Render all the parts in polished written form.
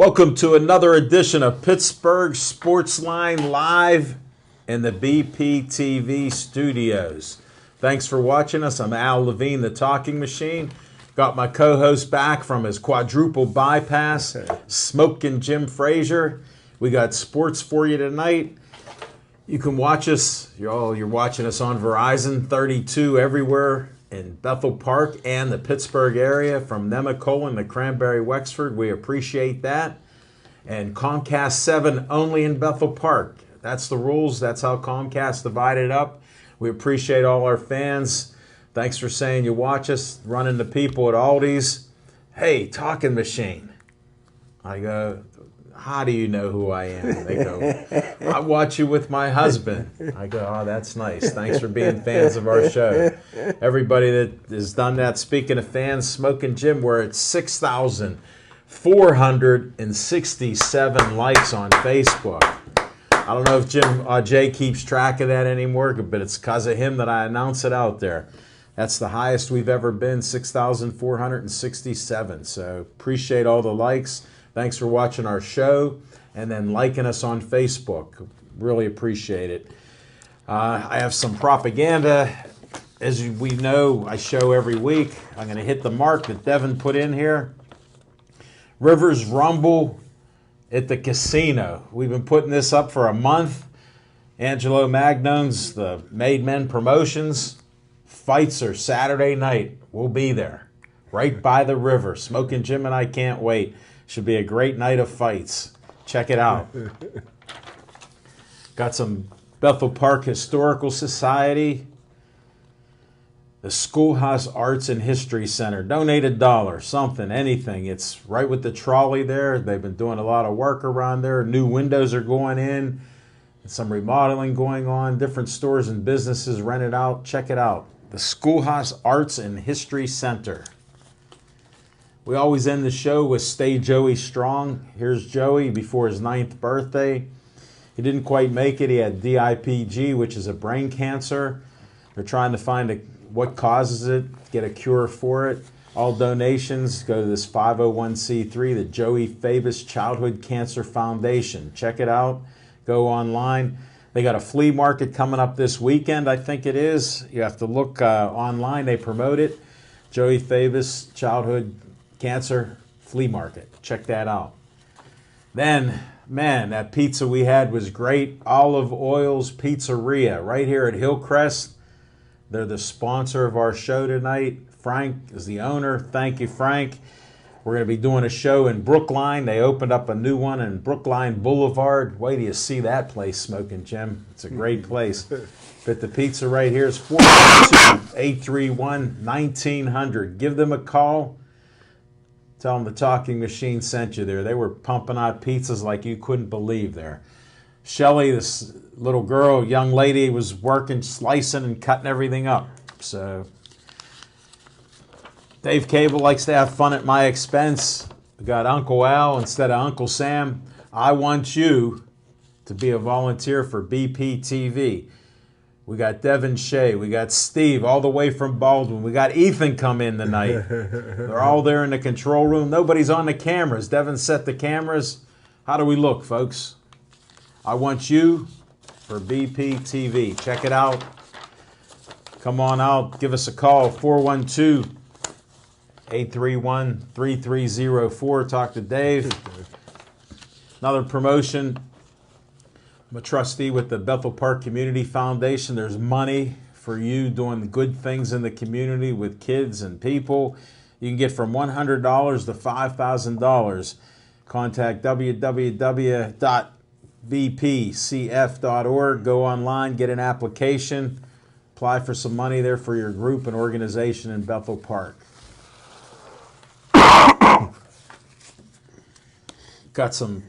Welcome to another edition of Pittsburgh Sportsline live in the BPTV studios. Thanks for watching us. I'm Al Levine, the Talking Machine. Got my co-host back from his quadruple bypass, Smoking Jim Frazier. We got sports for you tonight. You can watch us. You're watching us on Verizon 32 everywhere in Bethel Park and the Pittsburgh area, from Nemacolin to Cranberry Wexford. We appreciate that. And Comcast 7 only in Bethel Park. That's the rules. That's how Comcast divided up. We appreciate all our fans. Thanks for saying you watch us, running the people at Aldi's. Hey, Talking Machine. I go, how do you know who I am? They go, I watch you with my husband. I go, oh, that's nice. Thanks for being fans of our show. Everybody that has done that. Speaking of fans, Smoking Jim, we're at 6,467 likes on Facebook. I don't know if Jay keeps track of that anymore, but it's because of him that I announce it out there. That's the highest we've ever been, 6,467. So appreciate all the likes. Thanks for watching our show and then liking us on Facebook. Really appreciate it. I have some propaganda. As we know, I show every week. I'm going to hit the mark that Devin put in here. Rivers Rumble at the casino. We've been putting this up for a month. Angelo Magnone's the Made Men Promotions. Fights are Saturday night. We'll be there, right by the river. Smoking Jim and I can't wait. Should be a great night of fights. Check it out. Got some Bethel Park Historical Society. The Schoolhouse Arts and History Center. Donate $1, something, anything. It's right with the trolley there. They've been doing a lot of work around there. New windows are going in. Some remodeling going on. Different stores and businesses rented out. Check it out. The Schoolhouse Arts and History Center. We always end the show with Stay Joey Strong. Here's Joey before his 9th birthday. He didn't quite make it. He had DIPG, which is a brain cancer. They're trying to find what causes it, get a cure for it. All donations go to this 501c3, the Joey Fabus Childhood Cancer Foundation. Check it out. Go online. They got a flea market coming up this weekend, I think it is. You have to look online. They promote it. Joey Fabus Childhood Cancer Flea Market. Check that out. Then, man, that pizza we had was great. Olive Oil's Pizzeria right here at Hillcrest. They're the sponsor of our show tonight. Frank is the owner. Thank you, Frank. We're going to be doing a show in Brookline. They opened up a new one in Brookline Boulevard. Wait till you see that place, Smoking Jim. It's a great place. But the pizza right here is 412-831-1900. Give them a call. Tell them the Talking Machine sent you there. They were pumping out pizzas like you couldn't believe there. Shelly, this little girl, young lady, was working, slicing and cutting everything up. So Dave Cable likes to have fun at my expense. We got Uncle Al instead of Uncle Sam. I want you to be a volunteer for BPTV. We got Devin Shea. We got Steve all the way from Baldwin. We got Ethan come in tonight. They're all there in the control room. Nobody's on the cameras. Devin set the cameras. How do we look, folks? I want you for BPTV. Check it out. Come on out. Give us a call. 412-831-3304. Talk to Dave. Another promotion. I'm a trustee with the Bethel Park Community Foundation. There's money for you doing good things in the community with kids and people. You can get from $100 to $5,000. Contact www.bpcf.org. Go online, get an application, apply for some money there for your group and organization in Bethel Park. Got some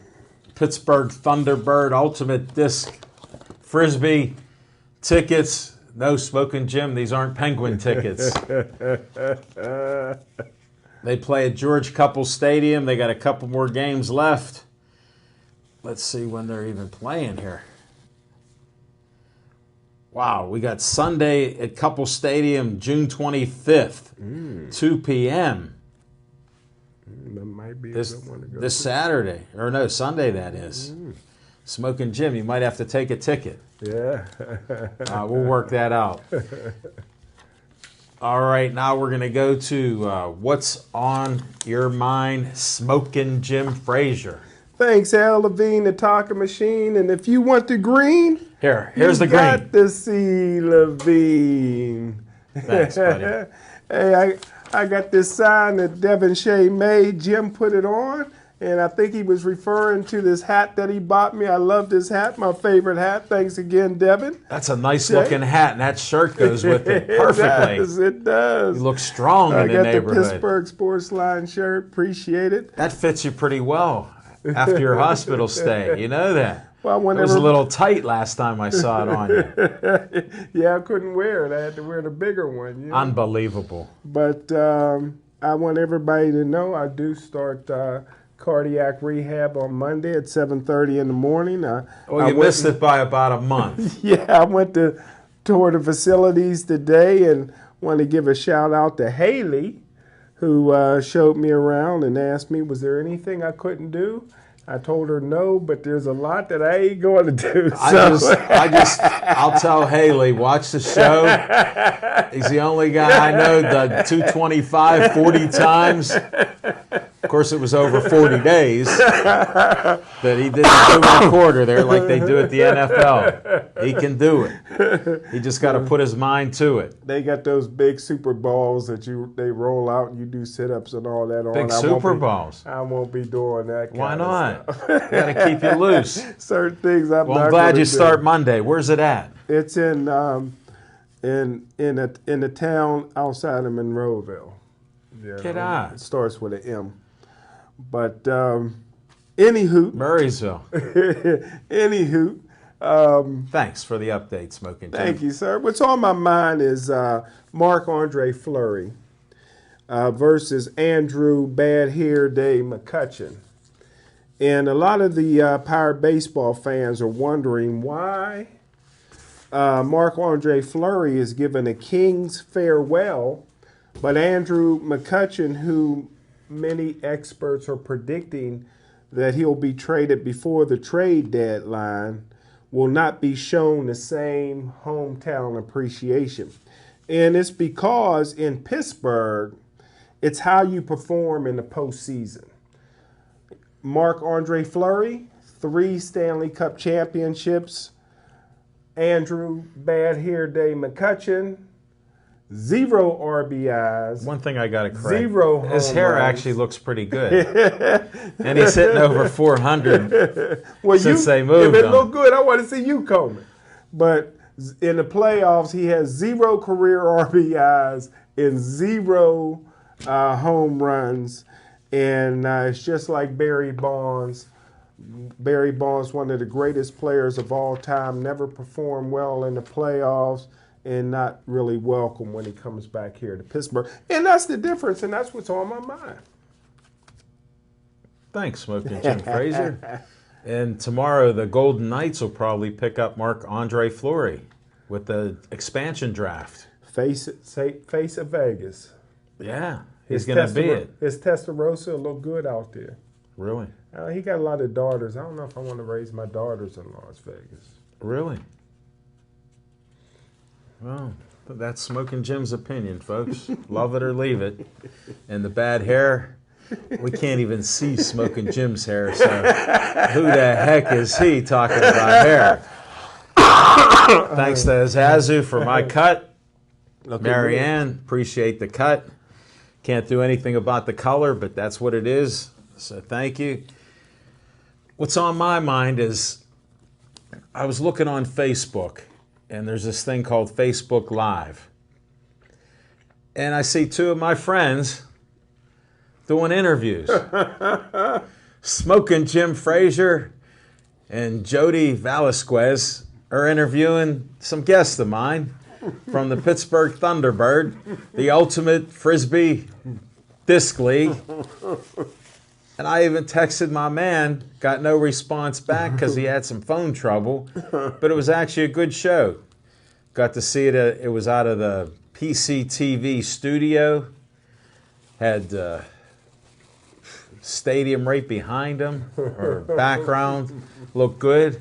Pittsburgh Thunderbird Ultimate Disc Frisbee tickets. No, Smoking Jim, these aren't Penguin tickets. They play at George Couple Stadium. They got a couple more games left. Let's see when they're even playing here. Wow, we got Sunday at Couple Stadium, June 25th, 2 p.m. That might be a this good one to go this to. Saturday, or no, Sunday that is. Smoking Jim, you might have to take a ticket. Yeah. We'll work that out. All right, now we're going to go to What's on Your Mind, Smoking Jim Frazier. Thanks, Al Levine, the talking machine. And if you want the green, Here's the green. Got the C. Levine. Thanks, buddy. Hey, I got this sign that Devin Shea made. Jim put it on, and I think he was referring to this hat that he bought me. I love this hat, my favorite hat. Thanks again, Devin. That's a nice looking hat, and that shirt goes with it perfectly. It does. You look strong in the neighborhood. I got the Pittsburgh Sportsline shirt. Appreciate it. That fits you pretty well after your hospital stay. You know that. Well, it was a little tight last time I saw it on you. Yeah, I couldn't wear it. I had to wear the bigger one. You know? Unbelievable. But I want everybody to know I do start cardiac rehab on Monday at 7:30 in the morning. You missed it by about a month. Yeah, I went to tour the facilities today and want to give a shout out to Haley, who showed me around and asked me, was there anything I couldn't do? I told her no, but there's a lot that I ain't going to do. I'll tell Haley, watch the show. He's the only guy I know that 225 40 times. Of course, it was over 40 days, but he didn't do a quarter there like they do at the NFL. He can do it. He just got to put his mind to it. They got those big super balls that they roll out and you do sit-ups and all that on. Big super balls. I won't be doing that. Why not? You got to keep you loose. Certain things I'm not. Well, I'm glad you start Monday. Where's it at? It's in a town outside of Monroeville. Yeah, Get out. It starts with an M. But anywho, Murraysville. Anywho. Thanks for the update, Smoking Jim. Thank you, sir. What's on my mind is Marc-Andre Fleury versus Andrew Bad Hair Day McCutcheon. And a lot of the Pirate baseball fans are wondering why Marc-Andre Fleury is given a king's farewell, but Andrew McCutcheon, who many experts are predicting that he'll be traded before the trade deadline, will not be shown the same hometown appreciation. And it's because in Pittsburgh, it's how you perform in the postseason. Marc-Andre Fleury, 3 Stanley Cup championships. Andrew Bad Hair Day McCutcheon, 0 RBIs. One thing I got to correct. 0 home His hair runs. actually looks pretty good. And he's hitting over 400 since they moved If it him. look good, I want to see you coming. But in the playoffs, he has 0 career RBIs and 0 home runs. And it's just like Barry Bonds. Barry Bonds, one of the greatest players of all time, never performed well in the playoffs and not really welcome when he comes back here to Pittsburgh. And that's the difference, and that's what's on my mind. Thanks, Smoking Jim Frazier. And tomorrow, the Golden Knights will probably pick up Marc-Andre Fleury with the expansion draft. Face of Vegas. Yeah, he's going to be it. His Testarossa look good out there. Really? He got a lot of daughters. I don't know if I want to raise my daughters in Las Vegas. Really? Well, that's Smoking Jim's opinion, folks. Love it or leave it. And the bad hair, we can't even see Smoking Jim's hair, so who the heck is he talking about hair? Thanks to Zazu for my cut. Marianne, appreciate the cut. Can't do anything about the color, but that's what it is. So thank you. What's on my mind is I was looking on Facebook, and there's this thing called Facebook Live. And I see 2 of my friends doing interviews. Smoking Jim Frazier and Jody Velasquez are interviewing some guests of mine from the Pittsburgh Thunderbird, the ultimate Frisbee disc league. And I even texted my man, got no response back because he had some phone trouble. But it was actually a good show. Got to see it. It was out of the PCTV studio. Had stadium right behind them, or background, looked good.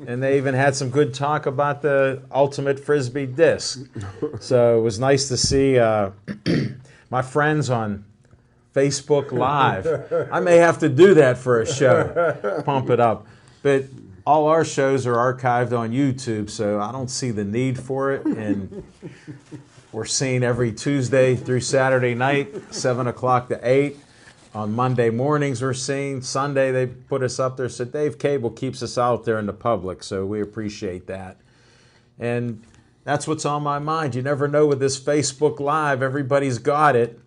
And they even had some good talk about the ultimate Frisbee disc. So it was nice to see my friends on Facebook Live. I may have to do that for a show, pump it up. But all our shows are archived on YouTube, so I don't see the need for it. And we're seen every Tuesday through Saturday night, 7 o'clock to 8. On Monday mornings we're seen. Sunday they put us up there. So Dave Cable keeps us out there in the public, so we appreciate that. And that's what's on my mind. You never know with this Facebook Live, everybody's got it.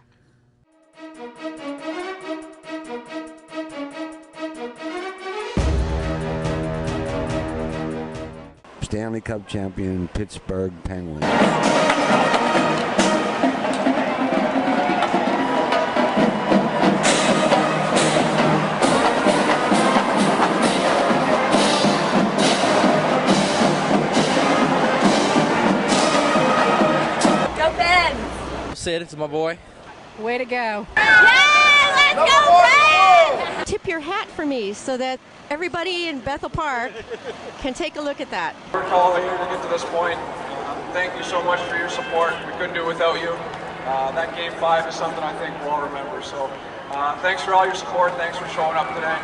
Stanley Cup champion Pittsburgh Penguins. Sid, it's my boy. Way to go. Yeah, let's go, Red! Tip your hat for me so that everybody in Bethel Park can take a look at that. Worked all year to get to this point. Thank you so much for your support. We couldn't do it without you. That Game 5 is something I think we'll all remember. So thanks for all your support. Thanks for showing up today.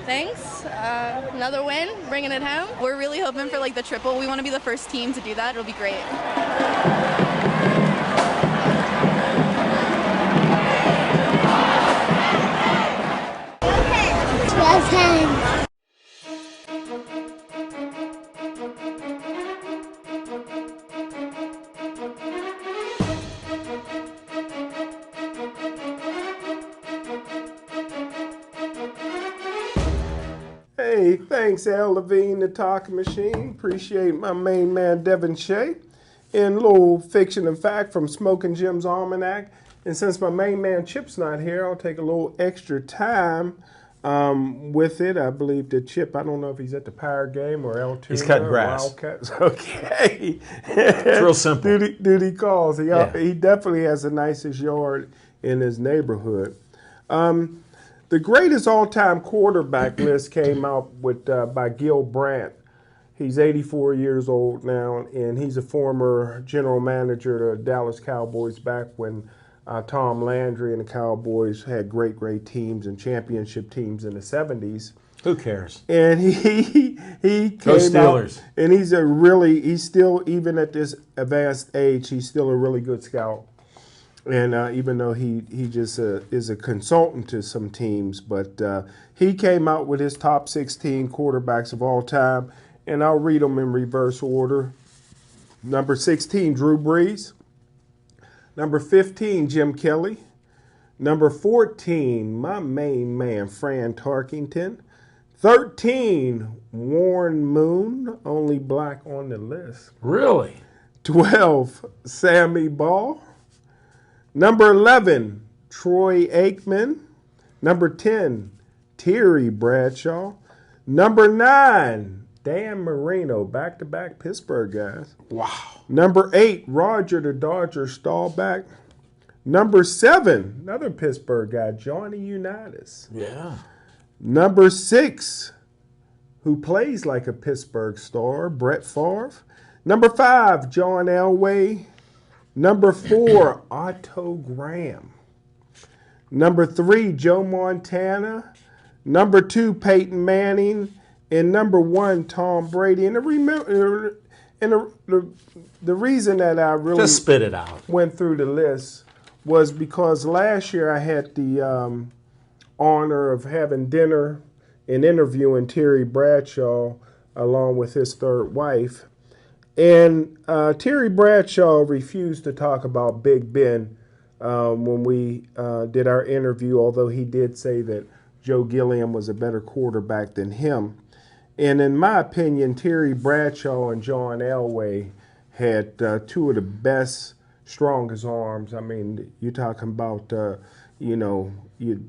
Thanks. Another win, bringing it home. We're really hoping for like the triple. We want to be the first team to do that. It'll be great. Hey, thanks, Al Levine, the talking machine. Appreciate my main man, Devin Shea. And a little fiction and fact from Smoking Jim's Almanac. And since my main man Chip's not here, I'll take a little extra time with it. I believe that Chip, I don't know if he's at the Power game or L2. He's cutting grass. Wildcats. Okay. It's real simple. Duty calls. He definitely has the nicest yard in his neighborhood. The greatest all-time quarterback list came out with by Gil Brandt. He's 84 years old now, and he's a former general manager of the Dallas Cowboys back when Tom Landry and the Cowboys had great teams and championship teams in the 70s. Who cares? And he Go came Steelers. out, and he's still, even at this advanced age, he's still a really good scout. And even though he just is a consultant to some teams, but he came out with his top 16 quarterbacks of all time, and I'll read them in reverse order. Number 16, Drew Brees. Number 15, Jim Kelly. Number 14, my main man, Fran Tarkington. 13, Warren Moon, only black on the list. Really? 12, Sammy Ball. Number 11, Troy Aikman. Number 10, Terry Bradshaw. Number 9, Dan Marino, back-to-back Pittsburgh guys. Wow. Number 8, Roger the Dodger Staubach. Number 7, another Pittsburgh guy, Johnny Unitas. Yeah. Number 6, who plays like a Pittsburgh star, Brett Favre. Number 5, John Elway. Number 4, Otto Graham. Number 3, Joe Montana. Number 2, Peyton Manning. And number 1, Tom Brady. And the reason that I really Just spit it out. went through the list was because last year I had the honor of having dinner and interviewing Terry Bradshaw along with his third wife. And Terry Bradshaw refused to talk about Big Ben when we did our interview, although he did say that Joe Gilliam was a better quarterback than him. And in my opinion, Terry Bradshaw and John Elway had two of the best, strongest arms. I mean, you're talking about,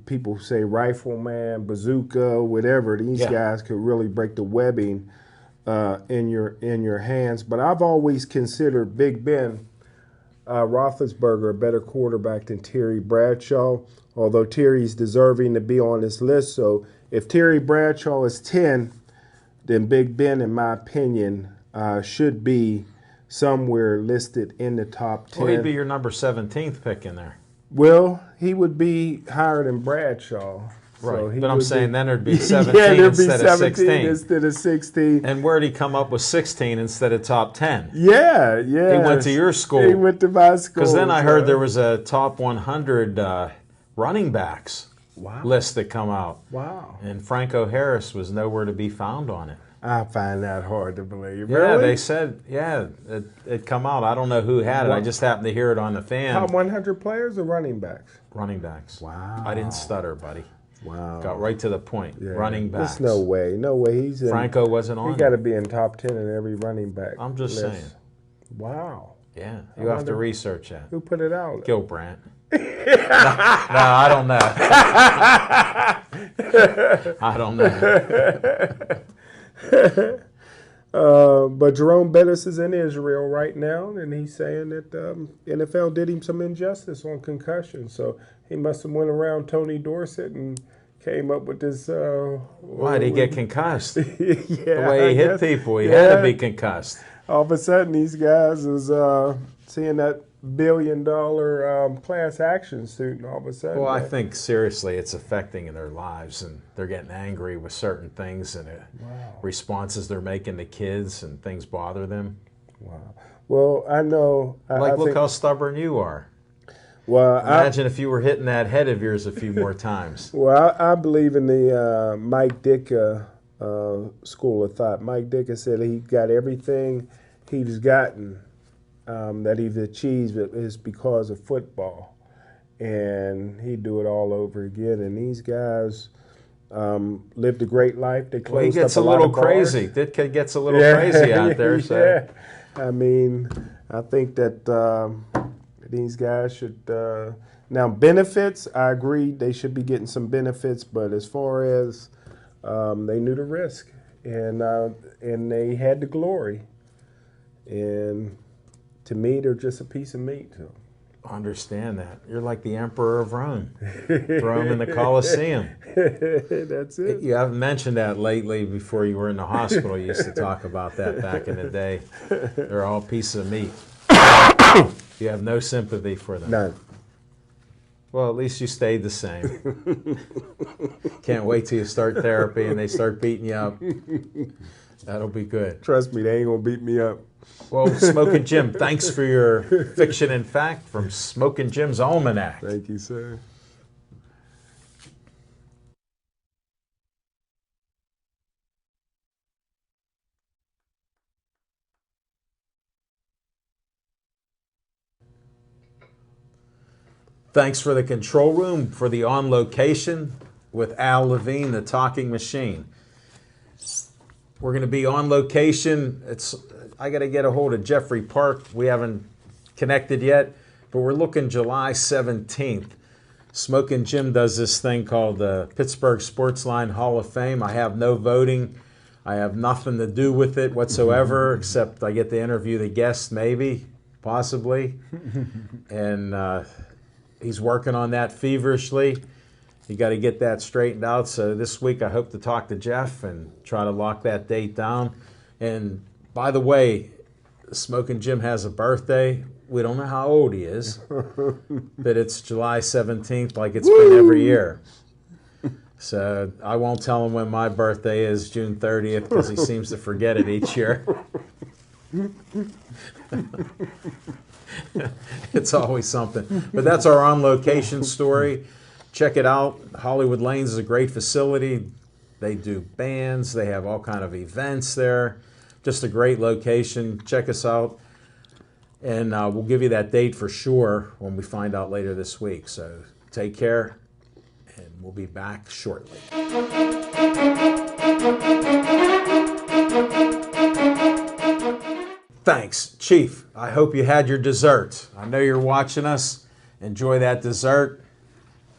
people say rifleman, bazooka, whatever. These guys could really break the webbing in your hands. But I've always considered Big Ben Roethlisberger a better quarterback than Terry Bradshaw, although Terry's deserving to be on this list. So if Terry Bradshaw is 10, then Big Ben, in my opinion, should be somewhere listed in the top 10. Well, he'd be your number 17th pick in there. Well, he would be higher than Bradshaw. Right, So but I'm saying then there'd be 17 there'd be instead of 16. Instead of 16. And where'd he come up with 16 instead of top 10? Yeah. He went to your school. He went to my school. Because then I heard there was a top 100 running backs list that come out. Wow. And Franco Harris was nowhere to be found on it. I find that hard to believe. Yeah, Really? they said, it come out. I don't know who had it. I just happened to hear it on the fan. Top 100 players or running backs? Running backs. Wow. I didn't stutter, buddy. Wow. Got right to the point. Yeah. Running backs. There's no way. No way. He's in. Franco wasn't on He it. got to be in top 10 in every running back. I'm just list. saying. Wow. Yeah, you have to research that. Who put it out? Gil Brandt. no, I don't know. I don't know. But Jerome Bettis is in Israel right now, and he's saying that NFL did him some injustice on concussion. So he must have went around Tony Dorsett and came up with this. Why did he get concussed? Yeah, The way he hit people, he had to be concussed. All of a sudden, these guys is seeing that $1 billion class action suit, and all of a sudden. Well, I think seriously, it's affecting their lives, and they're getting angry with certain things and responses they're making to kids, and things bother them. Wow. Well, I know. Look how stubborn you are. Well, imagine if you were hitting that head of yours a few more times. Well, I believe in the Mike Ditka school of thought. Mike Ditka said he got everything he's gotten that he's achieved is because of football, and he'd do it all over again. And these guys lived a great life. They closed well, he gets up a little bars. crazy. Ditka gets a little crazy out there. So. Yeah. I mean, I think that these guys should now benefits. I agree they should be getting some benefits, but as far as they knew the risk, and they had the glory, and to me, they're just a piece of meat. So. I understand that. You're like the Emperor of Rome. Rome in the Colosseum. That's it. You haven't mentioned that lately. Before you were in the hospital, you used to talk about that back in the day. They're all pieces of meat. You have no sympathy for them. None. Well, at least you stayed the same. Can't wait till you start therapy and they start beating you up. That'll be good. Trust me, they ain't gonna beat me up. Well, Smokin' Jim, thanks for your fiction and fact from Smokin' Jim's Almanac. Thank you, sir. Thanks for the control room for the On Location with Al Levine, the talking machine. We're going to be on location. I got to get a hold of Jeffrey Park. We haven't connected yet, but we're looking July 17th. Smokin' Jim does this thing called the Pittsburgh Sportsline Hall of Fame. I have no voting. I have nothing to do with it whatsoever, except I get to interview the guests, maybe, possibly. And he's working on that feverishly. You got to get that straightened out. So this week I hope to talk to Jeff and try to lock that date down. And by the way, Smokin' Jim has a birthday. We don't know how old he is, but it's July 17th like it's been every year. So I won't tell him when my birthday is, June 30th, because he seems to forget it each year. It's always something. But that's our On Location story. Check it out. Hollywood Lanes is a great facility. They do bands. They have all kind of events there. Just a great location. Check us out. And we'll give you that date for sure when we find out later this week. So take care, and we'll be back shortly. Thanks, Chief. I hope you had your dessert. I know you're watching us. Enjoy that dessert.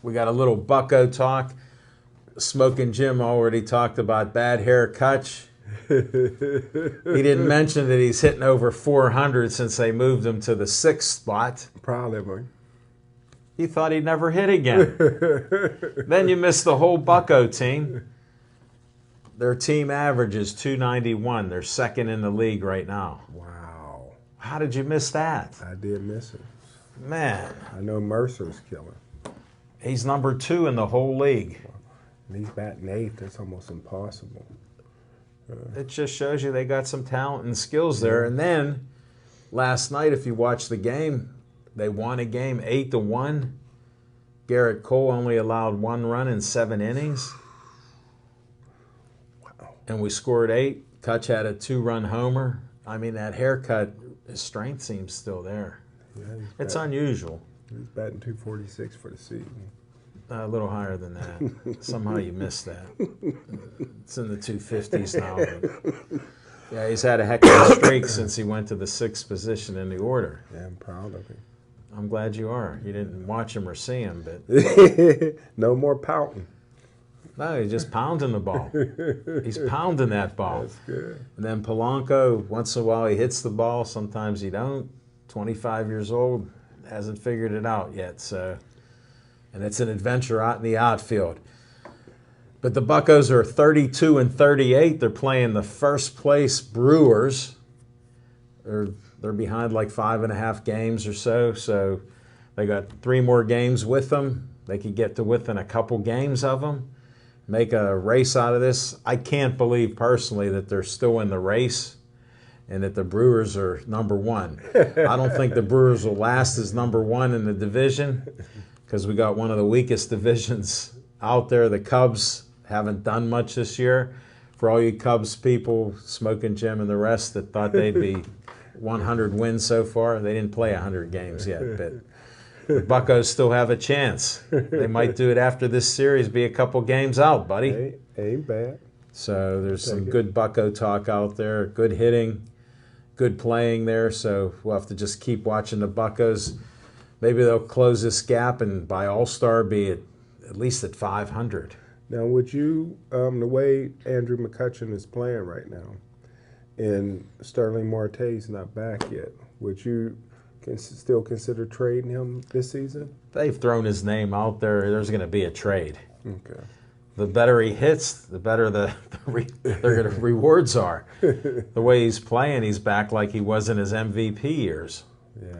We got a little bucko talk. Smokin' Jim already talked about bad haircuts. He didn't mention that he's hitting over 400 since they moved him to the 6th spot. Proud of him. You thought he'd never hit again. Then you missed the whole Bucko team. Their team average is 291. They're second in the league right now. Wow. How did you miss that? I did miss it. Man. I know Mercer's killer. He's number 2 in the whole league. And he's batting 8th. That's almost impossible. It just shows you they got some talent and skills there. And then last night, if you watch the game, they won a game 8-1. Garrett Cole only allowed 1 run in 7 innings. Wow. And we scored 8. Kutch had a 2-run homer. I mean, that haircut, his strength seems still there. Yeah, it's unusual. He's batting 246 for the season. A little higher than that. Somehow you missed that. It's in the 250s now. But yeah, he's had a heck of a streak since he went to the 6th position in the order. Yeah, I'm proud of him. I'm glad you are. You didn't watch him or see him, but no more pouting. no, he's just pounding the ball. He's pounding that ball. That's good. And then Polanco, once in a while he hits the ball. Sometimes he don't. 25 years old, hasn't figured it out yet. So. And it's an adventure out in the outfield. But the Buccos are 32-38. They're playing the first place Brewers. They're behind like 5.5 games or so. So they got 3 more games with them. They could get to within a couple games of them. Make a race out of this. I can't believe personally that they're still in the race and that the Brewers are number 1. I don't think the Brewers will last as number 1 in the division, because we got one of the weakest divisions out there. The Cubs haven't done much this year. For all you Cubs people, Smoking Jim and the rest that thought they'd be 100 wins so far, they didn't play 100 games yet. But the Buccos still have a chance. They might do it after this series, be a couple games out, buddy. Ain't bad. So there's some good Bucco talk out there, good hitting, good playing there. So we'll have to just keep watching the Buccos. Maybe they'll close this gap and by All-Star be at least at 500. Now, would you, the way Andrew McCutchen is playing right now, and Sterling Marte's not back yet, would you still consider trading him this season? They've thrown his name out there. There's going to be a trade. Okay. The better he hits, the better the rewards are. The way he's playing, he's back like he was in his MVP years. Yeah.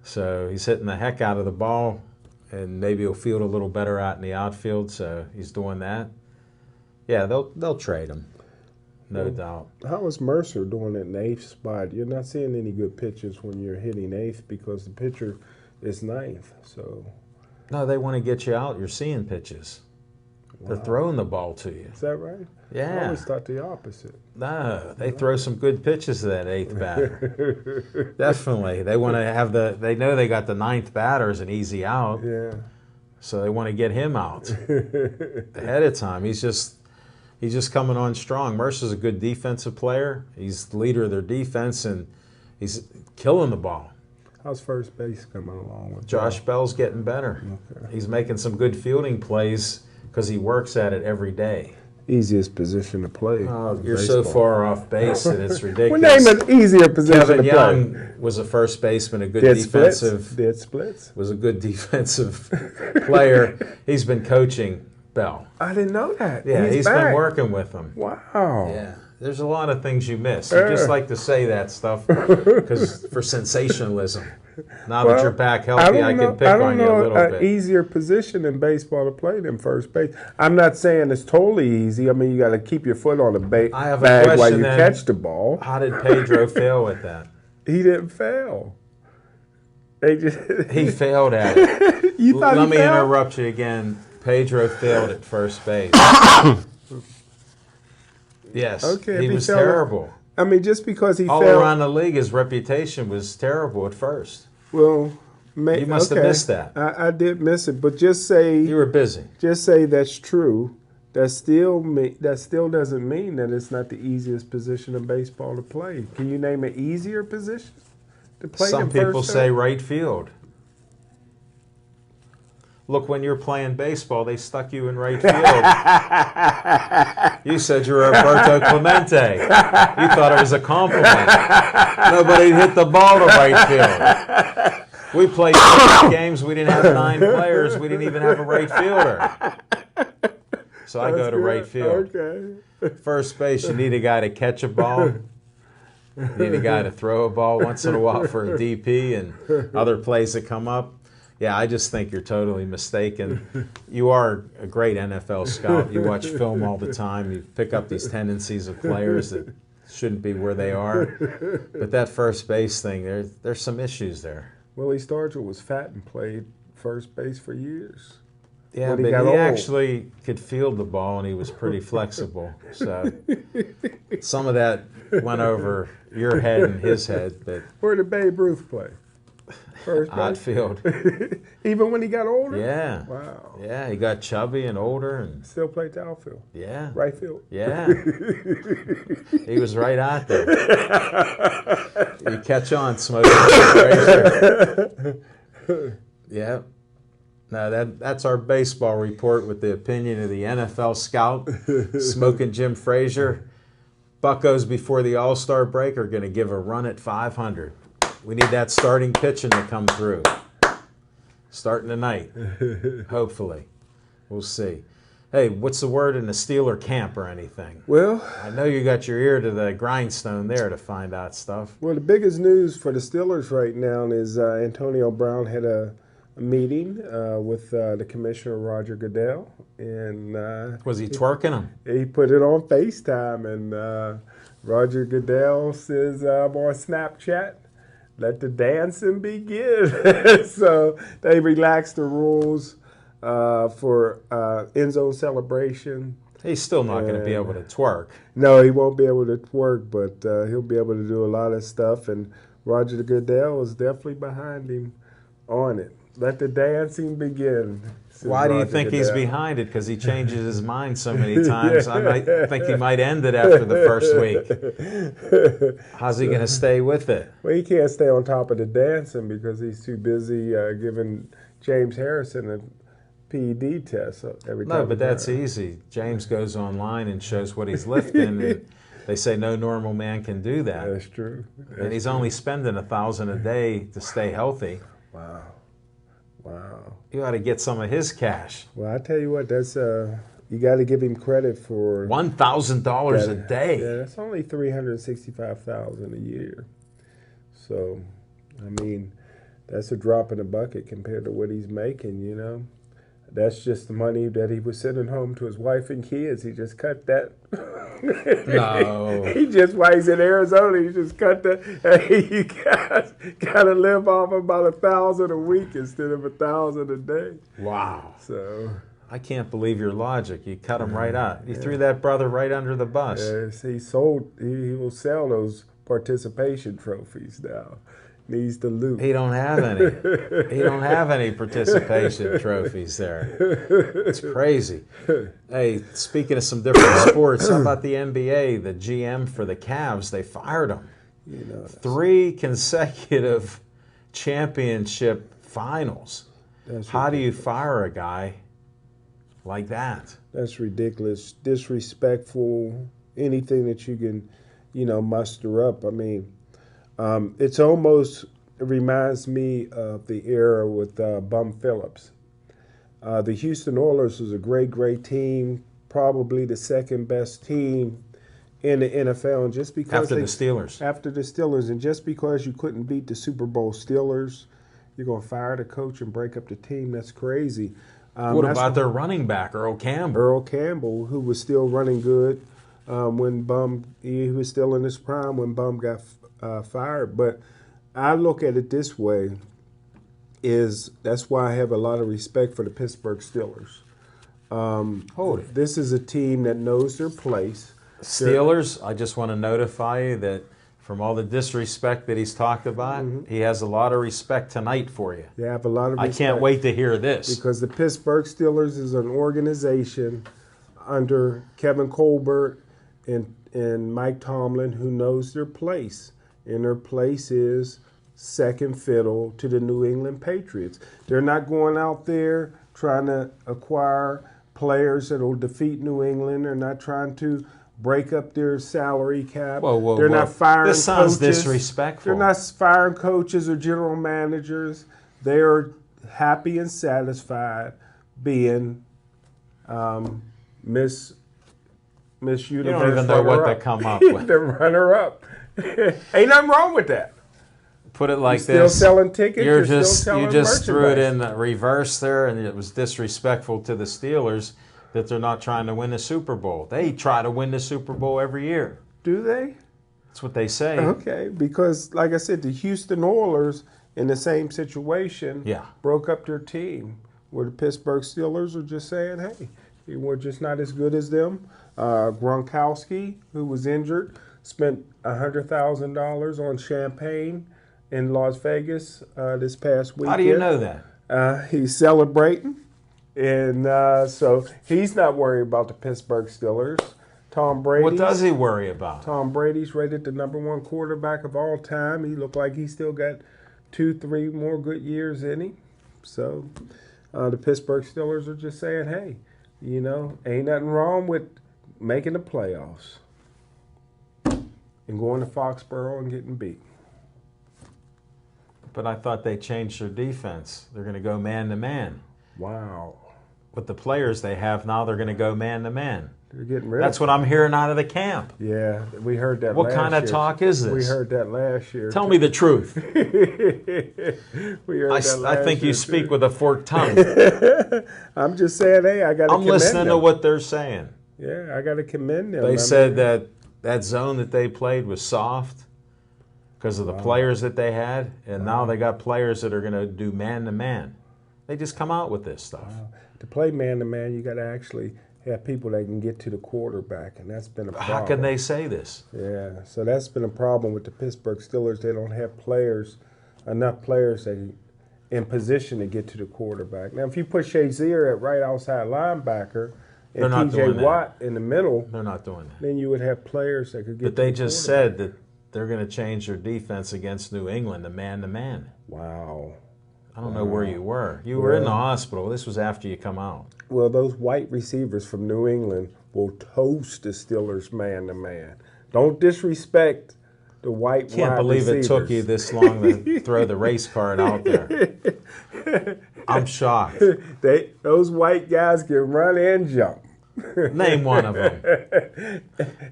So he's hitting the heck out of the ball, and maybe he'll field a little better out in the outfield, so he's doing that. Yeah, they'll trade him, no doubt. How is Mercer doing in the 8th spot? You're not seeing any good pitches when you're hitting 8th because the pitcher is 9th. So No, they want to get you out. You're seeing pitches. They're throwing the ball to you. Is that right? Yeah. I always thought the opposite. No, they throw some good pitches to that 8th batter. Definitely. They want to have they know they got the 9th batter as an easy out. Yeah. So they want to get him out ahead of time. He's just coming on strong. Mercer's a good defensive player. He's the leader of their defense, and he's killing the ball. How's first base coming along with Josh Bell's getting better. Okay. He's making some good fielding plays because he works at it every day. Easiest position to play. Oh, you're so far off base that it's ridiculous. Well, name an easier position Kevin to play. Young was a first baseman, a good Dead defensive. splits. Dead splits. Was a good defensive player. He's been coaching Bell. I didn't know that. Yeah, he's back. been working with him. Wow. Yeah, there's a lot of things you miss. You just like to say that stuff because for sensationalism. Now that you're back healthy, I can pick on you a little bit. An easier position in baseball to play than first base. I'm not saying it's totally easy. I mean, you got to keep your foot on the bag while you catch the ball. How did Pedro fail at that? He didn't fail. He failed at it. Let me interrupt you again. Pedro failed at first base. Yes, okay, he was terrible. I mean, just because he all failed around the league, his reputation was terrible at first. Well, you must have missed that. I did miss it, but just say you were busy. Just say that's true. That still doesn't mean that it's not the easiest position in baseball to play. Can you name an easier position to play? Some people say right field. Look, when you're playing baseball, they stuck you in right field. You said you were Roberto Clemente. You thought it was a compliment. Nobody hit the ball to right field. We played 6 games. We didn't have 9 players. We didn't even have a right fielder. So I go to right field. Okay. First base, you need a guy to catch a ball. You need a guy to throw a ball once in a while for a DP and other plays that come up. Yeah, I just think you're totally mistaken. You are a great NFL scout. You watch film all the time. You pick up these tendencies of players that shouldn't be where they are. But that first base thing, there's some issues there. Willie Stargell was fat and played first base for years. Yeah, but he actually could field the ball, and he was pretty flexible. So some of that went over your head and his head. But where did Babe Ruth play? First base? Outfield. Even when he got older? Yeah. Wow. Yeah, he got chubby and older. And still played the outfield? Yeah. Right field? Yeah. He was right out there. You catch on, Smoking Jim Frazier. Yeah. Now that's our baseball report with the opinion of the NFL scout, Smoking Jim Frazier. Buccos before the All-Star break are going to give a run at 500. We need that starting pitching to come through. Starting tonight, hopefully. We'll see. Hey, what's the word in the Steeler camp or anything? Well, I know you got your ear to the grindstone there to find out stuff. Well, the biggest news for the Steelers right now is Antonio Brown had a meeting with the commissioner, Roger Goodell. And was he twerking him? He put it on FaceTime, and Roger Goodell says, I'm on Snapchat. Let the dancing begin. So they relaxed the rules for end zone celebration. He's still not going to be able to twerk. No, he won't be able to twerk, but he'll be able to do a lot of stuff. And Roger Goodell is definitely behind him on it. Let the dancing begin. Why do you think he's behind it? Because he changes his mind so many times. I might think he might end it after the first week. How's he going to stay with it? Well, he can't stay on top of the dancing because he's too busy giving James Harrison a PED test every time. No, but that's easy. James goes online and shows what he's lifting, and they say no normal man can do that. That's true. And he's only spending $1,000 a day to stay healthy. Wow. Wow. You ought to get some of his cash. Well, I tell you what, that's you got to give him credit for $1,000 a day. Yeah, that's only $365,000 a year. So, I mean, that's a drop in the bucket compared to what he's making. You know, that's just the money that he was sending home to his wife and kids. He just cut that. No. He just, while he's in Arizona, he just cut that. Hey, you got to live off about $1,000 a week instead of $1,000 a day. Wow. So I can't believe your logic. You cut him right out. You threw that brother right under the bus. Yes, he will sell those participation trophies now. Needs the loot. He don't have any. He don't have any participation trophies there. It's crazy. Hey, speaking of some different sports, how about the NBA? The GM for the Cavs, they fired him. You know, 3 consecutive championship finals. How do you fire a guy like that? That's ridiculous. Disrespectful. Anything that you can, muster up. I mean, it's almost, it reminds me of the era with Bum Phillips. The Houston Oilers was a great, great team, probably the second best team in the NFL. And just because After the Steelers, and just because you couldn't beat the Super Bowl Steelers, you're going to fire the coach and break up the team. That's crazy. What about their running back, Earl Campbell? Earl Campbell, who was still running good when Bum, he was still in his prime when Bum got fired. But I look at it this way, that's why I have a lot of respect for the Pittsburgh Steelers. This is a team that knows their place. Steelers, I just want to notify you that from all the disrespect that he's talked about, he has a lot of respect tonight for you. They have a lot of respect. I can't wait to hear this. Because the Pittsburgh Steelers is an organization under Kevin Colbert and Mike Tomlin who knows their place. And their place is second fiddle to the New England Patriots. They're not going out there trying to acquire players that will defeat New England. They're not trying to break up their salary cap. They're not firing This sounds coaches. disrespectful. They're not firing coaches or general managers. They are happy and satisfied being Miss Universe. You don't even know what they come up with. The runner-up. Ain't nothing wrong with that. Put it like You're this. still selling tickets. You You're still selling threw it merchandise. in reverse there, and it was disrespectful to the Steelers that they're not trying to win the Super Bowl. They try to win the Super Bowl every year. Do they? That's what they say. Okay, because like I said, the Houston Oilers in the same situation broke up their team, where the Pittsburgh Steelers are just saying, hey, we're just not as good as them. Gronkowski, who was injured, spent $100,000 on champagne in Las Vegas this past weekend. How do you know that? He's celebrating, and so he's not worried about the Pittsburgh Steelers. Tom Brady. What does he worry about? Tom Brady's rated the #1 quarterback of all time. He looked like he still got 2-3 more good years in him. So the Pittsburgh Steelers are just saying, hey, you know, ain't nothing wrong with making the playoffs and going to Foxborough and getting beat. But I thought they changed their defense. They're going to go man-to-man. Wow. With the players they have now, they're going to go man-to-man. They're getting rid That's of what I'm hearing out of the camp. Yeah, we heard that What last kind of year. talk is this? We heard that last year. Tell me the truth. We heard that last I think you year, speak too. with a forked tongue. I'm just saying, hey, I got to I'm commend listening them. to what they're saying. Yeah, I got to commend them. They I said mean, that zone that they played was soft because of the players that they had, and now they got players that are going to do man-to-man. They just come out with this stuff. to play man-to-man, you got to actually have people that can get to the quarterback, and that's been a problem. How can they say this? Yeah, so that's been a problem with the Pittsburgh Steelers. They don't have enough players that in position to get to the quarterback. Now, if you put Shazier at right outside linebacker They're and not T.J. doing that. Watt in the middle, They're not doing that. then you would have players that could get But to they the just quarterback. said that they're going to change their defense against New England, the man-to-man. Wow. I don't know where you were. You were in the hospital. This was after you come out. Well, those white receivers from New England will toast the Steelers man-to-man. Don't disrespect the white Can't wide believe receivers. it took you this long to throw the race card out there. I'm shocked. Those white guys can run and jump. Name one of them.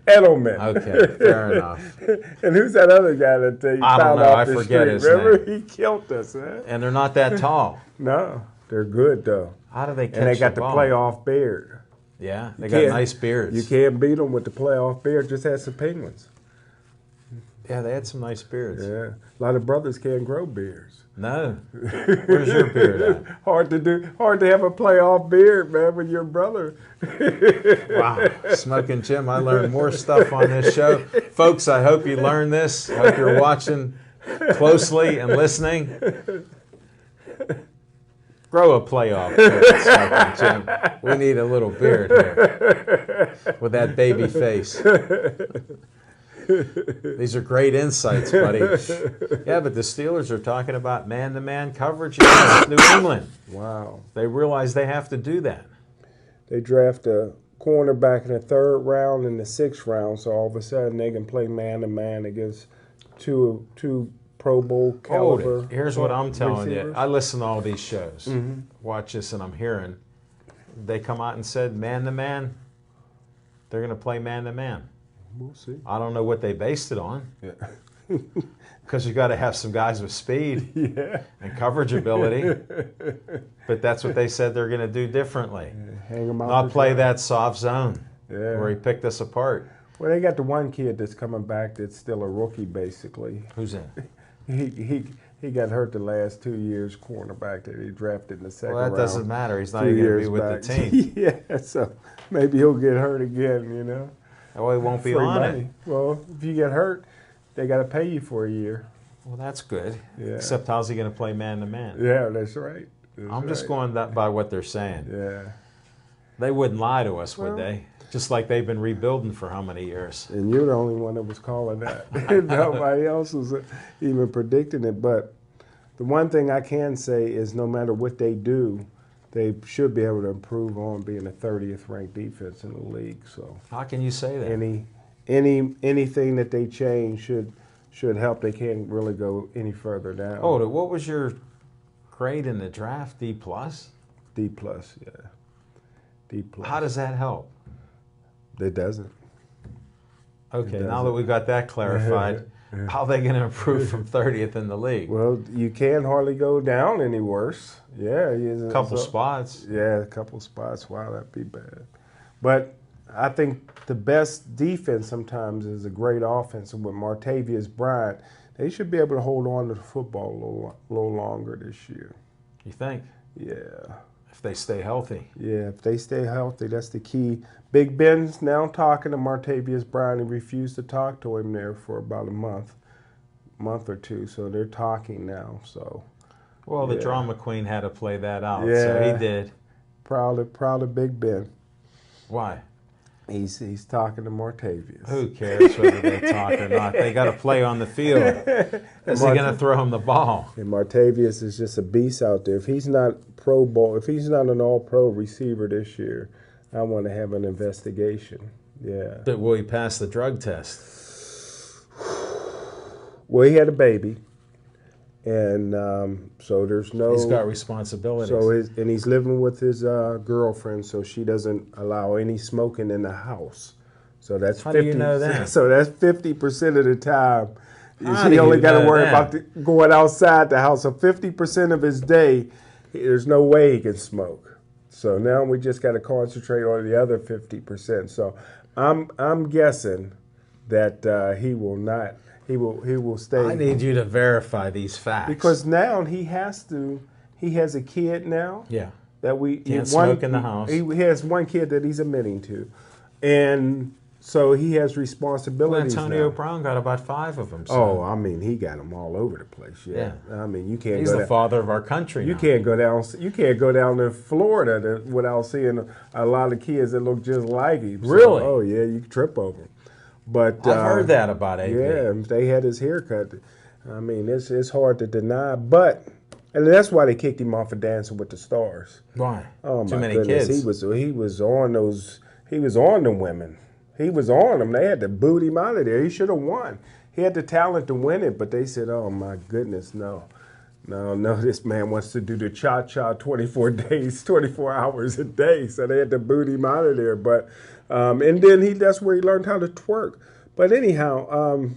Edelman. Okay, fair enough. And who's that other guy that you I don't found know. off I the forget street? his Remember, name. he killed us, huh? And they're not that tall. No, they're good though. How do they catch And they got the the ball? playoff beard. Yeah, they You got can't- nice beards. You can't beat them with the playoff beard. Just ask the Penguins. Yeah, they had some nice beards. Yeah, a lot of brothers can't grow beards. No. Where's your beard at? Hard to have a playoff beard, man, with your brother. Wow. Smoking Jim, I learned more stuff on this show. Folks, I hope you learned this. I hope you're watching closely and listening. Grow a playoff beard, Smoking Jim. We need a little beard here with that baby face. These are great insights, buddy. Yeah, but the Steelers are talking about man-to-man coverage against New England. Wow. They realize they have to do that. They draft a cornerback in the 3rd round and the 6th round, so all of a sudden they can play man-to-man against two Pro Bowl caliber. Here's what I'm telling you. receivers. I listen to all these shows. Watch this, and I'm hearing. They come out and said man-to-man. They're going to play man-to-man. We'll see. I don't know what they based it on. Yeah. Because you got to have some guys with speed and coverage ability. But that's what they said they're going to do differently. Hang them out. Not to play dry. that soft zone Yeah. where he picked us apart. Well, they got the one kid that's coming back that's still a rookie, basically. Who's that? He got hurt the last 2 years, cornerback that he drafted in the 2nd round. Well, that doesn't matter. He's not 2 even going to years be with back. the team. Yeah, so maybe he'll get hurt again, you know. Oh, he won't be Free on money. it. Well, if you get hurt, they got to pay you for a year. Well, that's good. Yeah. Except how's he going to play man-to-man? Yeah, that's right. I'm just going by what they're saying. Yeah. They wouldn't lie to us, would they? Just like they've been rebuilding for how many years? And you're the only one that was calling that. Nobody else was even predicting it. But the one thing I can say is no matter what they do, they should be able to improve on being the 30th ranked defense in the league. So How can you say that? anything that they change should help. They can't really go any further down. Oh, what was your grade in the draft? D+? D+, yeah. D+. How does that help? It doesn't. Okay, now that we got that clarified, how are they going to improve from 30th in the league? Well, you can't hardly go down any worse. Yeah. A couple spots. Yeah, a couple spots. Wow, that'd be bad. But I think the best defense sometimes is a great offense. And with Martavius Bryant, they should be able to hold on to the football a little longer this year. You think? Yeah. If they stay healthy. Yeah, if they stay healthy, that's the key. Big Ben's now talking to Martavius Bryant. He refused to talk to him there for about a month or two. So they're talking now. So, Well, the drama queen had to play that out, Yeah. so he did. proud of Big Ben. Why? He's talking to Martavius. Who cares whether they talk or not? They got to play on the field. Is he going to throw him the ball? And Martavius is just a beast out there. If he's not Pro Bowl, if he's not an All-Pro receiver this year, I want to have an investigation. Yeah. But will he pass the drug test? Well, he had a baby, and so there's no. He's got responsibilities. So and he's living with his girlfriend, so she doesn't allow any smoking in the house. So that's How 50, do you know that? So that's 50% of the time. How He do only you got to know worry that? about going outside the house. So 50% of his day, there's no way he can smoke. So now we just got to concentrate on the other 50%. So I'm guessing that he will not. He will stay. I need you to verify these facts. Because now he has to. He has a kid now. Yeah. That we Can't smoke in the house. He has one kid that he's admitting to, and so he has responsibilities. Antonio now. Brown got about 5 of them. So. Oh, I mean, he got them all over the place. Yeah. I mean, you can't. He's go the down, father of our country. You now. can't go down. You can't go down to Florida without seeing a lot of kids that look just like him. So, Really? Oh yeah, you trip over him. But I've heard that about AB. Yeah, they had his haircut. I mean, it's hard to deny, but and that's why they kicked him off of Dancing with the Stars. Why? Oh Too my many goodness, kids. he was on those. He was on the women. He was on them. They had to boot him out of there. He should have won. He had the talent to win it, but they said, "Oh my goodness, no." No, this man wants to do the cha-cha 24 days, 24 hours a day. So they had to boot him out of there. But and then that's where he learned how to twerk. But anyhow,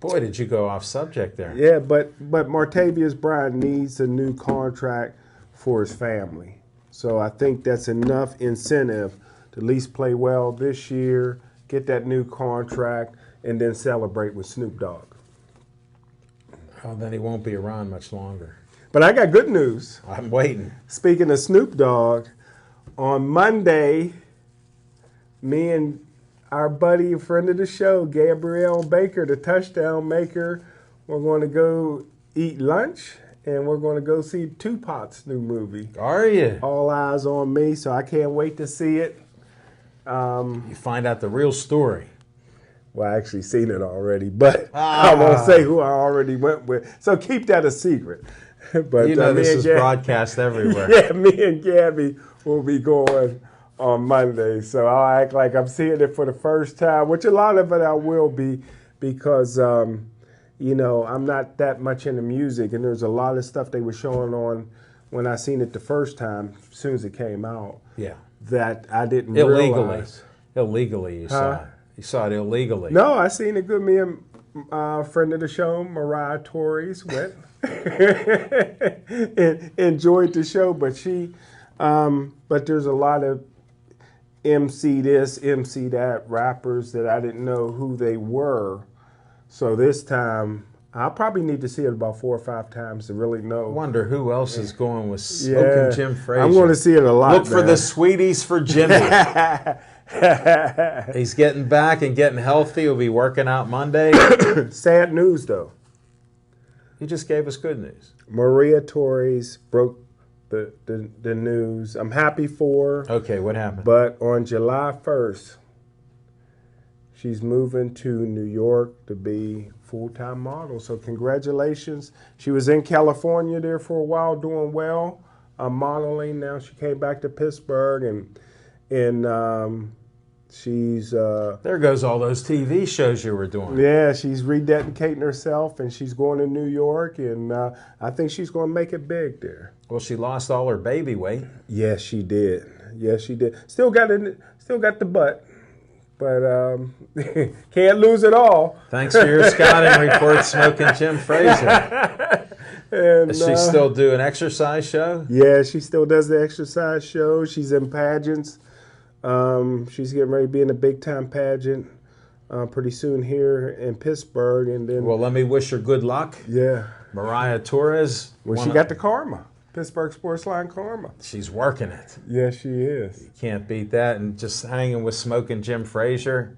Boy, did you go off subject there. yeah, but Martavius Bryant needs a new contract for his family. So I think that's enough incentive to at least play well this year, get that new contract, and then celebrate with Snoop Dogg. Oh, then he won't be around much longer. But I got good news. I'm waiting. Speaking of Snoop Dogg, on Monday, me and our buddy, a friend of the show, Gabrielle Baker, the touchdown maker, we're going to go eat lunch, and we're going to go see Tupac's new movie. Are you? All eyes on me, so I can't wait to see it. You find out the real story. Well, I actually seen it already, but I won't say who I already went with. So keep that a secret. But You know me this and is Gab- broadcast everywhere. Yeah, me and Gabby will be going on Monday. So I'll act like I'm seeing it for the first time, which a lot of it I will be because, you know, I'm not that much into music. And there's a lot of stuff they were showing on when I seen it the first time, as soon as it came out, Yeah. that I didn't Illegally. realize. Illegally, you saw it. You saw it illegally. No, I seen it good. Me and friend of the show, Mariah Torres, went and enjoyed the show. But but there's a lot of MC this, MC that rappers that I didn't know who they were. So this time, I probably need to see it about 4 or 5 times to really know. I wonder who else is going with Smoking Jim Frazier. I'm going to see it a lot. Look for the sweeties for Jimmy. He's getting back and getting healthy. He'll be working out Monday. Sad news, though. He just gave us good news. Maria Torres broke the news. I'm happy for her. Okay, what happened? But on July 1st, she's moving to New York to be full-time model. So congratulations. She was in California there for a while doing well, modeling. Now she came back to Pittsburgh and she's there goes all those TV shows you were doing. yeah, she's rededicating herself and she's going to New York and I think she's going to make it big there. Well, she lost all her baby weight. Yes, she did. Yes, she did. Still got the butt. But can't lose it all. Thanks for your scouting report, Smoking Jim Fraser. And, Does she still do an exercise show? Yeah, she still does the exercise show. She's in pageants. She's getting ready to be in a big-time pageant pretty soon here in Pittsburgh. And then, Well, let me wish her good luck. yeah. Mariah Torres. Well, she got the karma. Pittsburgh Sportsline karma. She's working it. Yes, she is. Can't beat that. And just hanging with Smoking Jim Fraser.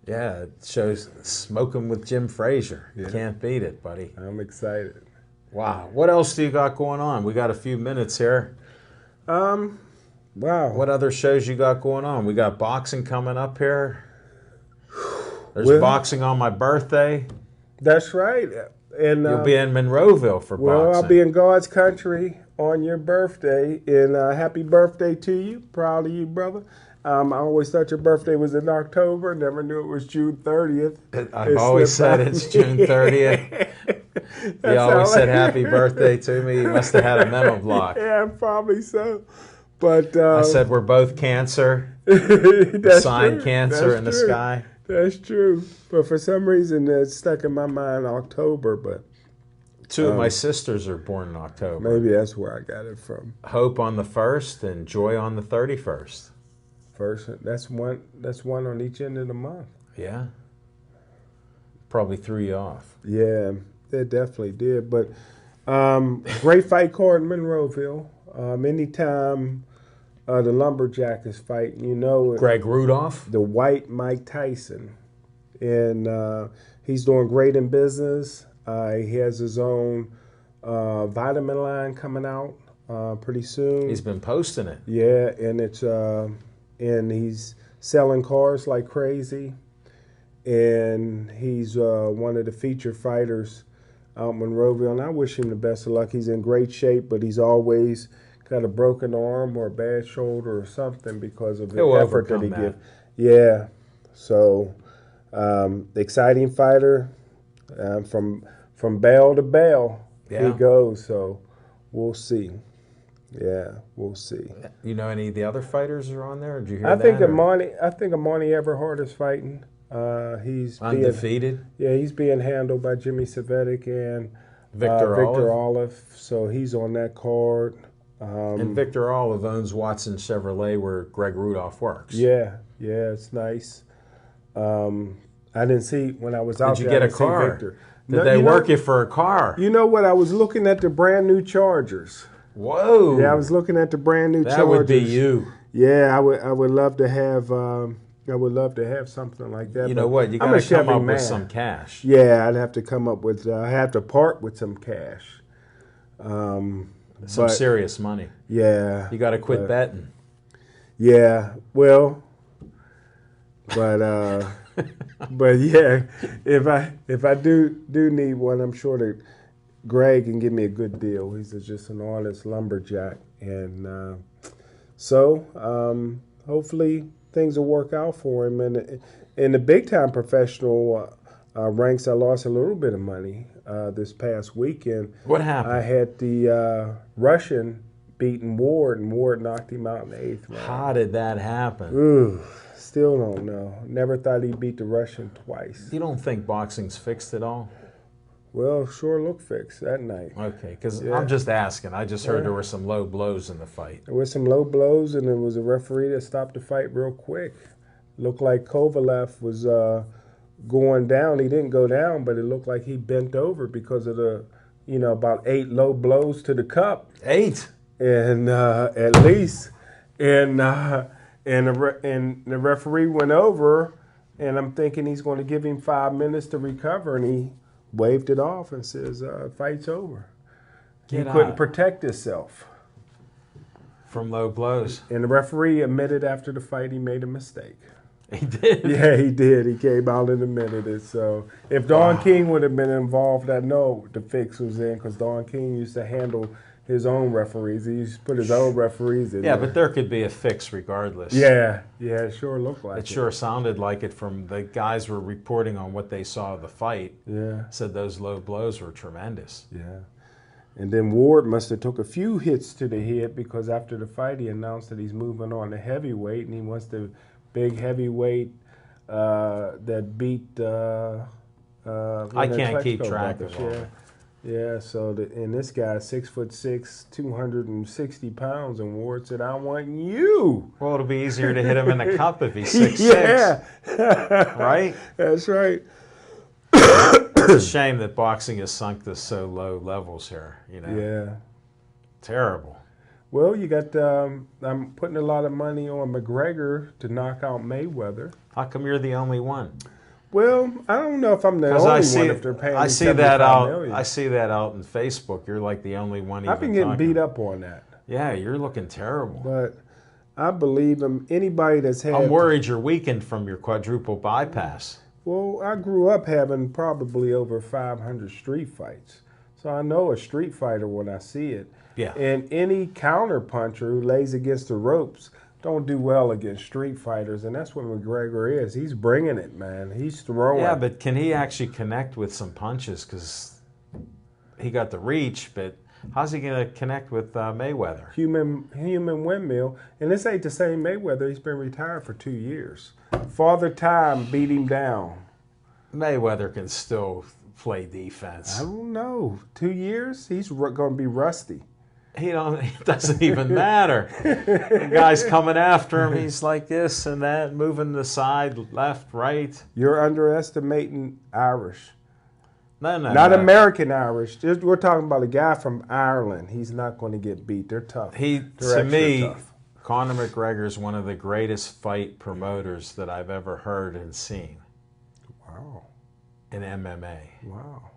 Yeah, it shows Smoking with Jim Fraser. You can't beat it, buddy. I'm excited. Wow. What else do you got going on? We got a few minutes here. Wow. What other shows you got going on? We got boxing coming up here. There's Well- boxing on my birthday. That's right. And You'll be in Monroeville for well, boxing. I'll be in God's country on your birthday, and happy birthday to you. Proud of you, brother. I always thought your birthday was in October. Never knew it was June 30th. I've always said it's June 30th. You always said happy birthday to me. You must have had a mental block. Yeah, probably so. But I said we're both Cancer. that's Sign true. Cancer That's in the true. sky. That's true. But for some reason, it's stuck in my mind October. But Two of my sisters are born in October. maybe that's where I got it from. Hope on the 1st and Joy on the 31st. First, that's one. That's one on each end of the month. Yeah. Probably threw you off. Yeah, it definitely did. But great fight card in Monroeville. Anytime the lumberjack is fighting, you know, Greg Rudolph. the white Mike Tyson, and he's doing great in business. He has his own vitamin line coming out pretty soon. He's been posting it. Yeah, and it's and he's selling cars like crazy, and he's one of the featured fighters out in Monroeville, and I wish him the best of luck. He's in great shape, but he's always got a broken arm or a bad shoulder or something because of the He'll effort that he overcome gives. Yeah, so exciting fighter from bell to bell. Yeah. He goes. So we'll see. Yeah, we'll see. You know any of the other fighters are on there? Did you hear I that? think or Amani Everhart is fighting. He's undefeated. he's being handled by Jimmy Savetic and Victor Olive. Olive. So he's on that card. And Victor Olive owns Watson Chevrolet, where Greg Rudolph works. Yeah, it's nice. I didn't see when I was out Did you there. get I a didn't see car? Victor. Did No, they you know- work you for a car? You know what? I was looking at the brand new Chargers. Whoa! Yeah, I was looking at the brand new Chargers. That would be you. Yeah, I would love to have. I would love to have something like that. You but know what? You I'm got a to come Chevy up man. with some cash. Yeah, I'd have to come up with. I have to part with some cash. Some but- serious money. Yeah. You got to quit but- betting. Yeah. Well. But but yeah, if I do need one, I'm sure that Greg can give me a good deal. He's just an honest lumberjack, and so hopefully things will work out for him. And in the big time professional ranks, I lost a little bit of money this past weekend. What happened? I had the Russian beating Ward, and Ward knocked him out in the 8th round. How did that happen? Ooh, still don't know. Never thought he beat the Russian twice. You don't think boxing's fixed at all? Well, sure looked fixed that night. Okay, because Yeah. I'm just asking. I just heard there were some low blows in the fight. There was some low blows, and there was a referee that stopped the fight real quick. Looked like Kovalev was going down. He didn't go down, but it looked like he bent over because of the, about 8 low blows to the cup. 8? And at least, and the referee went over, and I'm thinking he's going to give him 5 minutes to recover, and he waved it off and says, "Fight's over." He Get couldn't out. protect himself. From low blows. And the referee admitted after the fight he made a mistake. He did? Yeah, he did. He came out and admitted it. So if Don King would have been involved, I know the fix was in because Don King used to handle his own referees. He used to put his own referees in Yeah, there. But there could be a fix regardless. Yeah, it sure looked like it. It sure sounded like it from the guys were reporting on what they saw of the fight. Yeah. Said those low blows were tremendous. Yeah. And then Ward must have took a few hits to the head because after the fight he announced that he's moving on to heavyweight and he wants the big heavyweight that beat I can't keep track of all that. Yeah, so and this guy 6'6", 260 pounds, and Ward said, "I want you." Well, it'll be easier to hit him in the cup if he's 6'6". Yeah. Right? That's right. It's a shame that boxing has sunk to so low levels here, you know. Yeah. Terrible. Well, you got, I'm putting a lot of money on McGregor to knock out Mayweather. How come you're the only one? Well, I don't know if I'm the only one if they're paying me I see that $75 out. million. I see that out in Facebook. You're like the only one. I've been getting beat up on that. Yeah, you're looking terrible. But I believe him. Anybody that's had. I'm worried you're weakened from your quadruple bypass. Well, I grew up having probably over 500 street fights, so I know a street fighter when I see it. Yeah. And any counter puncher who lays against the ropes don't do well against street fighters, and that's what McGregor is. He's bringing it, man. He's throwing. Yeah, but can he actually connect with some punches? Because he got the reach, but how's he going to connect with Mayweather? Human windmill. And this ain't the same Mayweather. He's been retired for 2 years. Father Time beat him down. Mayweather can still play defense. I don't know. 2 years? He's going to be rusty. It doesn't even matter. The guy's coming after him. He's like this and that, moving the side, left, right. You're underestimating Irish. No. Not American Irish. We're talking about a guy from Ireland. He's not going to get beat. They're tough. To me, Conor McGregor is one of the greatest fight promoters that I've ever heard and seen. Wow. In MMA. Wow.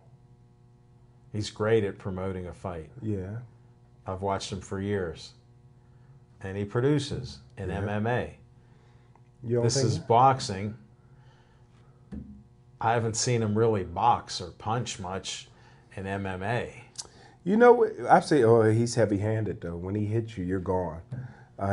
He's great at promoting a fight. Yeah. I've watched him for years. And he produces in MMA. This is boxing. I haven't seen him really box or punch much in MMA. You know, I say, he's heavy-handed though. When he hits you, you're gone.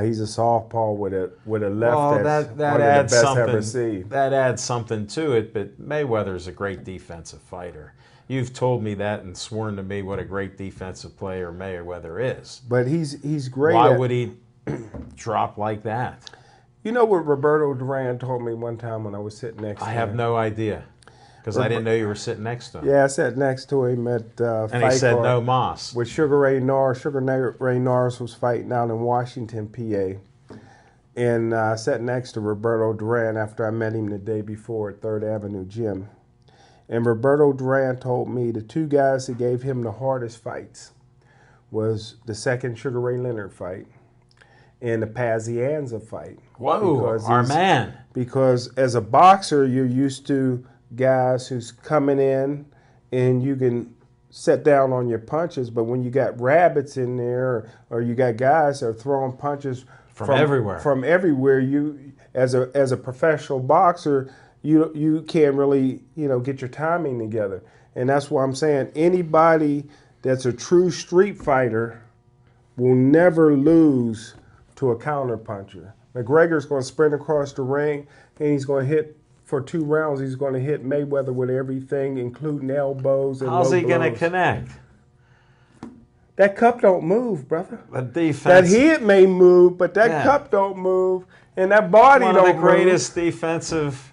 He's a softball with a left that's one of the best I've ever seen. That adds something to it, but Mayweather's a great defensive fighter. You've told me that and sworn to me what a great defensive player Mayweather is. But he's great. Why would he drop like that? You know what Roberto Duran told me one time when I was sitting next to him? I have no idea. Because I didn't know you were sitting next to him. Yeah, I sat next to him at and he said no mas. With Sugar Ray Norris. Sugar Ray Norris was fighting out in Washington, PA. And I sat next to Roberto Duran after I met him the day before at 3rd Avenue Gym. And Roberto Duran told me the two guys that gave him the hardest fights was the second Sugar Ray Leonard fight and the Pazienza fight. Whoa, our man. Because as a boxer, you're used to guys who's coming in and you can set down on your punches, but when you got rabbits in there or you got guys that are throwing punches from everywhere, you as a professional boxer, you can't really get your timing together. And that's why I'm saying anybody that's a true street fighter will never lose to a counter puncher. McGregor's going to sprint across the ring and he's going to hit. For 2 rounds, he's going to hit Mayweather with everything, including elbows and How's low he going to blows. connect? That cup don't move, brother. The defense. That head may move, but that cup don't move, and that body don't move. One of the greatest defensive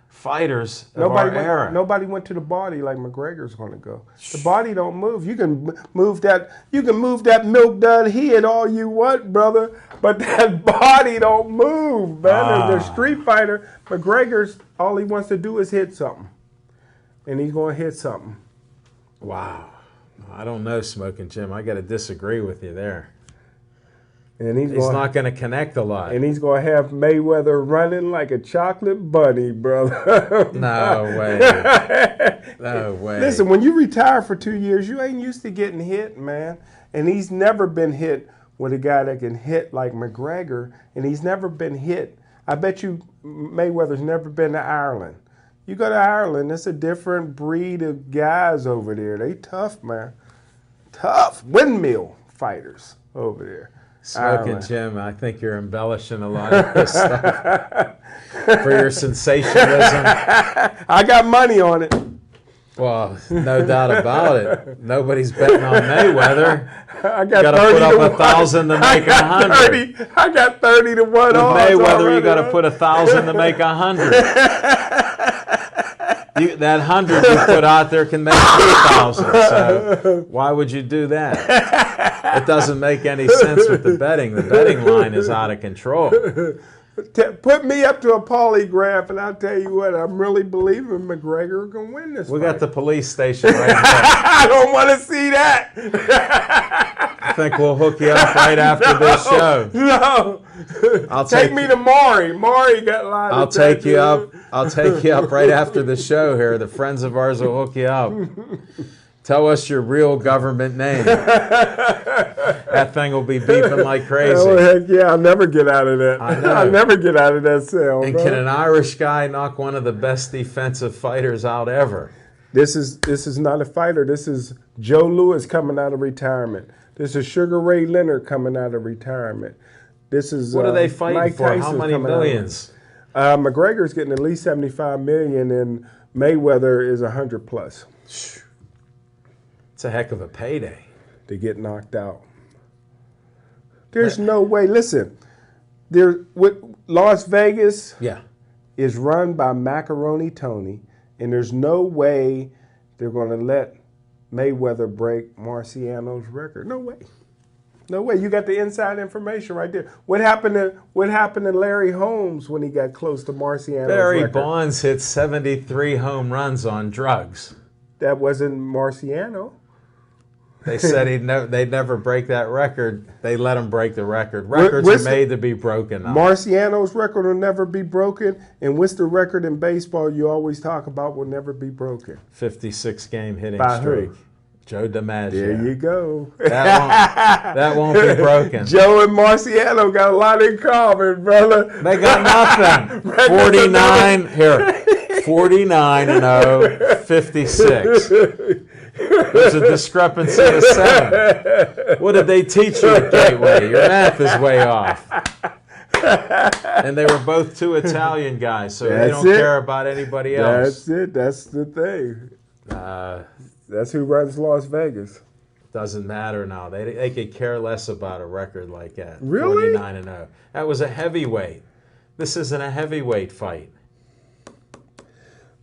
fighters of our era. Nobody went to the body like McGregor's going to go. The body don't move. You can move that. You can move that milk dud head all you want, brother. But that body don't move, man. The street fighter, McGregor's all he wants to do is hit something, and he's going to hit something. Wow. I don't know, Smoking Jim. I got to disagree with you there. And he's not going to connect a lot. And he's going to have Mayweather running like a chocolate bunny, brother. No way. No way. Listen, when you retire for 2 years, you ain't used to getting hit, man. And he's never been hit with a guy that can hit like McGregor, and he's never been hit. I bet you Mayweather's never been to Ireland. You go to Ireland, it's a different breed of guys over there. They tough, man. Tough windmill fighters over there. Smoking Jim, I think you're embellishing a lot of this stuff for your sensationalism. I got money on it. Well, no doubt about it. Nobody's betting on Mayweather. I got got to put up 1,000 to make 100. I got 30 to 1 With odds Mayweather, already, you got to put 1,000 to make 100. That 100 you put out there can make 3,000. So why would you do that? It doesn't make any sense with the betting. The betting line is out of control. Put me up to a polygraph, and I'll tell you what, I'm really believing McGregor can win this We fight. got the police station right here. I don't want to see that. I think we'll hook you up right after this show. No. I'll Take me to Maury. Maury got a lot I'll of take you tattoos. up. I'll take you up right after the show here. The friends of ours will hook you up. Tell us your real government name. That thing will be beeping like crazy. Oh, heck yeah, I'll never get out of that. I know. I'll never get out of that cell. And bro. can an Irish guy knock one of the best defensive fighters out ever? This is not a fighter. This is Joe Louis coming out of retirement. This is Sugar Ray Leonard coming out of retirement. This is What are they fighting Mike for? How Tyson's many coming out of- millions? McGregor's getting at least $75 million, and Mayweather is 100 plus It's a heck of a payday. to get knocked out. There's no way. Listen, Las Vegas Yeah. is run by Macaroni Tony, and there's no way they're going to let Mayweather break Marciano's record. No way. No way. You got the inside information right there. What happened to Larry Holmes when he got close to Marciano's Barry record? Bonds hit 73 home runs on drugs. That wasn't Marciano. They said they'd never break that record. They let him break the record. Records What's are made to be broken now. Marciano's record will never be broken, and what's the record in baseball you always talk about will never be broken? 56-game hitting By streak. who? Joe DiMaggio. There you go. That won't be broken. Yo and Marciano got a lot in common, brother. They got nothing. 49 here. 49-0, 56. There's a discrepancy of 7. What did they teach you at Gateway? Your math is way off. And they were both 2 Italian guys, so they don't care about anybody else. That's it. That's the thing. That's who runs Las Vegas. Doesn't matter now. They could care less about a record like that. Really? 49-0. That was a heavyweight. This isn't a heavyweight fight.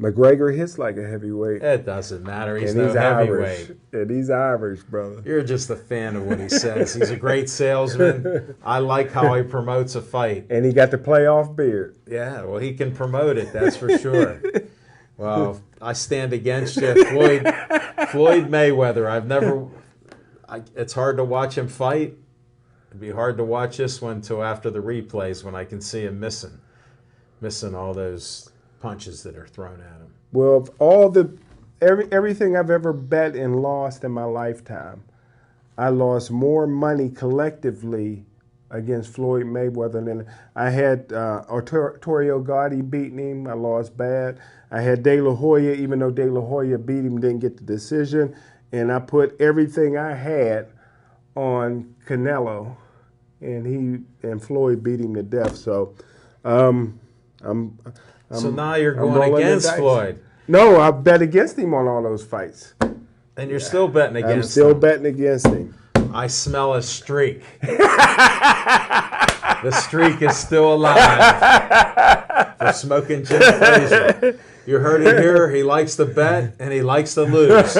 McGregor hits like a heavyweight. It doesn't matter. He's And no he's heavyweight. Irish. And he's Irish, brother. You're just a fan of what he says. He's a great salesman. I like how he promotes a fight. And he got the playoff beard. Yeah, well, he can promote it, that's for sure. Well, I stand against you. Floyd Mayweather. It's hard to watch him fight. It'd be hard to watch this one till after the replays when I can see him missing all those punches that are thrown at him. Well, everything I've ever bet and lost in my lifetime, I lost more money collectively against Floyd Mayweather than I had Arturo Gotti beating him. I lost bad. I had De La Hoya, even though De La Hoya beat him, didn't get the decision. And I put everything I had on Canelo, and Floyd beat him to death. So, So now you're going against Floyd. No, I bet against him on all those fights. And you're still betting against him. I'm still betting against him. I smell a streak. The streak is still alive for Smoking Jim Frazier. You heard it here. He likes to bet and he likes to lose.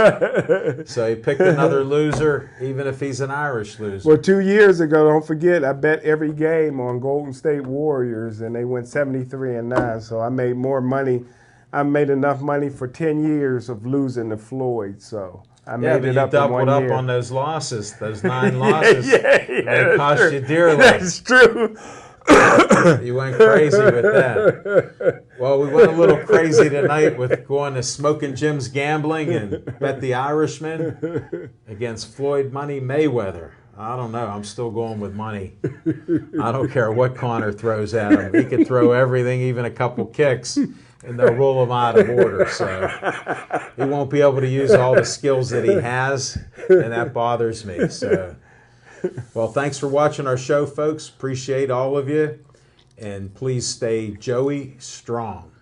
So he picked another loser, even if he's an Irish loser. Well, 2 years ago, don't forget, I bet every game on Golden State Warriors, and they went 73-9. So I made more money. I made enough money for 10 years of losing to Floyd. So I made it up in 1 year. Yeah, but you doubled up on those losses, those 9 losses. Yeah, they cost you dearly. That's true. You went crazy with that. Well, we went a little crazy tonight with going to Smoking Jim's Gambling and bet the Irishman against Floyd Money Mayweather. I don't know. I'm still going with money. I don't care what Connor throws at him. He could throw everything, even a couple kicks, and they'll rule him out of order. So he won't be able to use all the skills that he has, and that bothers me. So, well, thanks for watching our show, folks. Appreciate all of you. And please stay Joey strong.